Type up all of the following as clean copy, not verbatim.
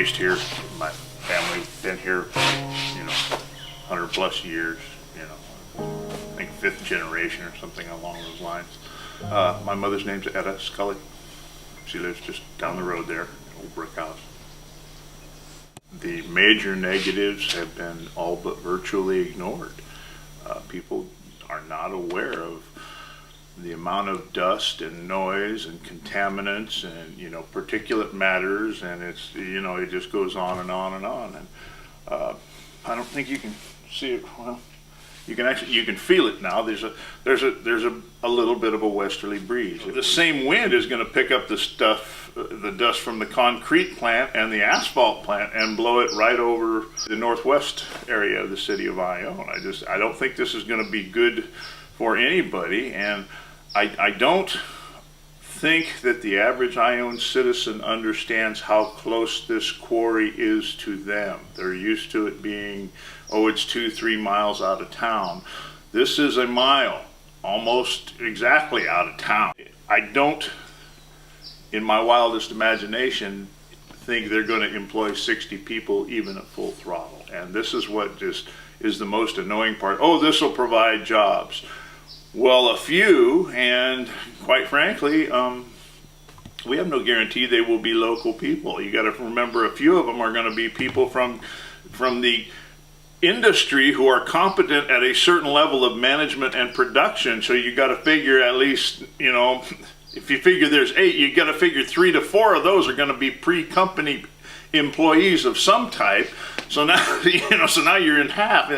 raised here. My family been here, 100 plus years, I think 5th generation or something along those lines. My mother's name's Scully. She lives just down the road there, old brick house. The major negatives have been all but virtually ignored. People are not aware of the amount of dust and noise and contaminants and particulate matters, and it's it just goes on and on and on. And I don't think you can see it. Well, you can feel it now. There's a little bit of a westerly breeze. The same wind is going to pick up the dust from the concrete plant and the asphalt plant and blow it right over the northwest area of the city of Ione. I don't think this is going to be good for anybody, and I don't think that the average Ione citizen understands how close this quarry is to them. They're used to it being, it's 2-3 miles out of town. This is a mile, almost exactly out of town. I don't, in my wildest imagination, think they're going to employ 60 people even at full throttle. And this is what just is the most annoying part. This will provide jobs. Well, a few, and quite frankly, we have no guarantee they will be local people. You got to remember, a few of them are going to be people from the industry who are competent at a certain level of management and production. So you got to figure at least, if you figure there's 8, you got to figure 3 to 4 of those are going to be pre-company employees of some type. So now, so now you're in half.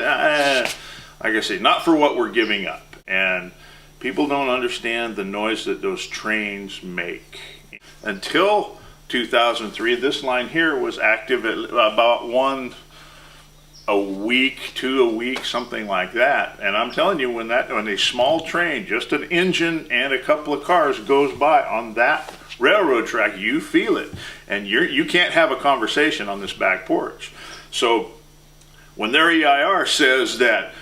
Like I say, not for what we're giving up. And people don't understand the noise that those trains make. Until 2003, this line here was active at about 1 a week, 2 a week, something like that. And I'm telling you, when a small train, just an engine and a couple of cars goes by on that railroad track, you feel it. And you can't have a conversation on this back porch. So when their EIR says that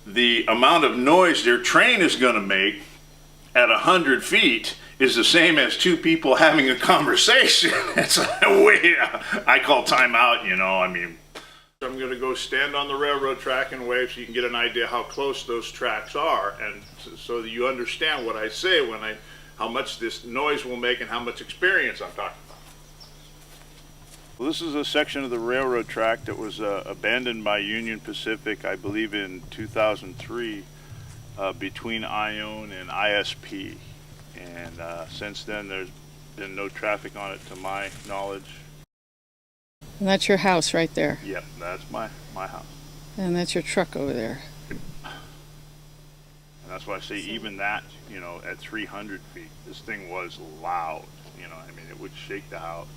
the amount of noise their train is going to make at 100 feet is the same as 2 people having a conversation, it's like, I call time out, I'm going to go stand on the railroad track and wave so you can get an idea how close those tracks are, and so that you understand what I say how much this noise will make and how much experience I'm talking about. Well, this is a section of the railroad track that was abandoned by Union Pacific, I believe in 2003, between Ione and ISP. And since then, there's been no traffic on it to my knowledge. And that's your house right there? Yep, that's my house. And that's your truck over there? And that's why I say even that, at 300 feet, this thing was loud. It would shake the house.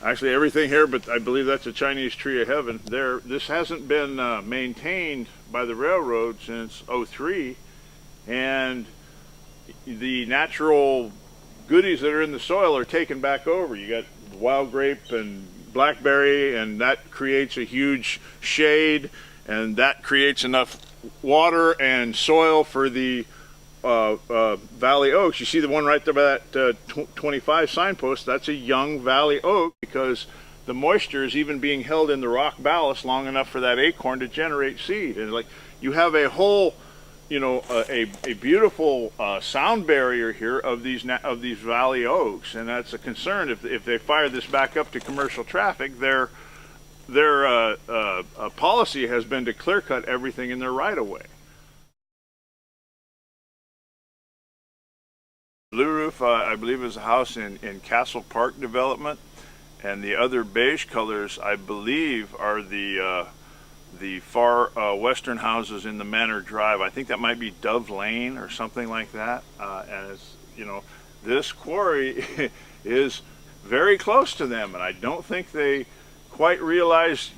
Actually, everything here, but I believe that's a Chinese tree of heaven. This hasn't been maintained by the railroad since '03, and the natural goodies that are in the soil are taken back over. You got wild grape and blackberry, and that creates a huge shade, and that creates enough water and soil for the valley oaks. You see the one right there by that 25 signpost? That's a young valley oak, because the moisture is even being held in the rock ballast long enough for that acorn to generate seed. And like, you have a whole, a beautiful sound barrier here of these valley oaks, and that's a concern. If they fire this back up to commercial traffic, their policy has been to clear cut everything in their right of way. Blue roof, I believe, is a house in Castle Park development, and the other beige colors, I believe, are the far western houses in the Manor Drive. I think that might be Dove Lane or something like that. And it's, this quarry is very close to them, and I don't think they quite realize,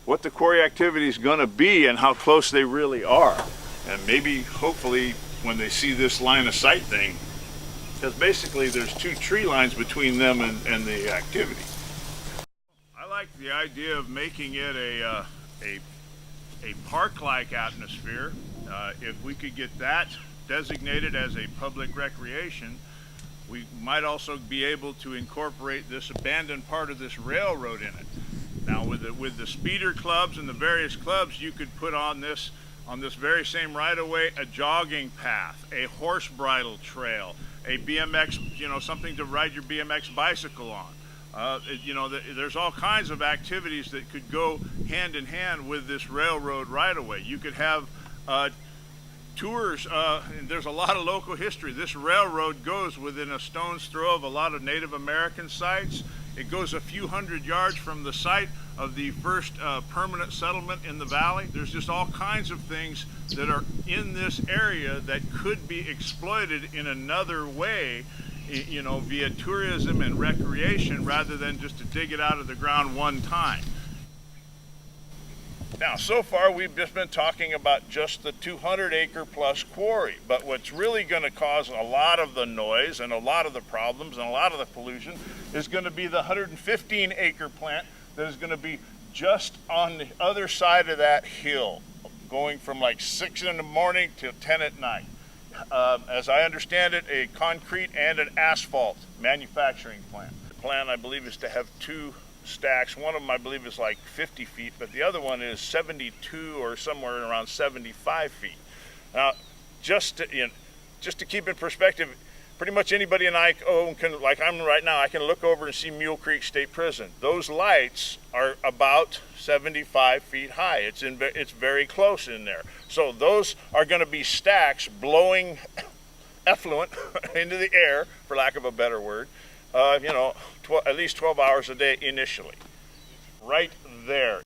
what the quarry activity is going to be and how close they really are. And maybe, hopefully, when they see this line of sight thing, because basically there's 2 tree lines between them and the activity. I like the idea of making it a park-like atmosphere. If we could get that designated as a public recreation, We might also be able to incorporate this abandoned part of this railroad in it. Now with the speeder clubs and the various clubs, you could put on this very same right-of-way a jogging path, a horse bridle trail, a BMX, something to ride your BMX bicycle on. There's all kinds of activities that could go hand in hand with this railroad right-of-way. You could have tours, and there's a lot of local history. This railroad goes within a stone's throw of a lot of Native American sites. It goes a few hundred yards from the site of the first permanent settlement in the valley. There's just all kinds of things that are in this area that could be exploited in another way, via tourism and recreation rather than just to dig it out of the ground one time. Now, so far we've just been talking about just the 200-acre plus quarry, but what's really going to cause a lot of the noise and a lot of the problems and a lot of the pollution is going to be the 115-acre plant that is going to be just on the other side of that hill, going from like 6 in the morning till 10 at night. As I understand it, a concrete and an asphalt manufacturing plant. The plan, I believe, is to have 2 stacks. One of them, I believe, is like 50 feet, but the other one is 72 or somewhere around 75 feet. Now, just to keep in perspective, pretty much anybody in Ione can, like I'm right now, I can look over and see Mule Creek State Prison. Those lights are about 75 feet high. It's very close in there. So those are going to be stacks blowing effluent into the air, for lack of a better word, at least 12 hours a day initially. Right there.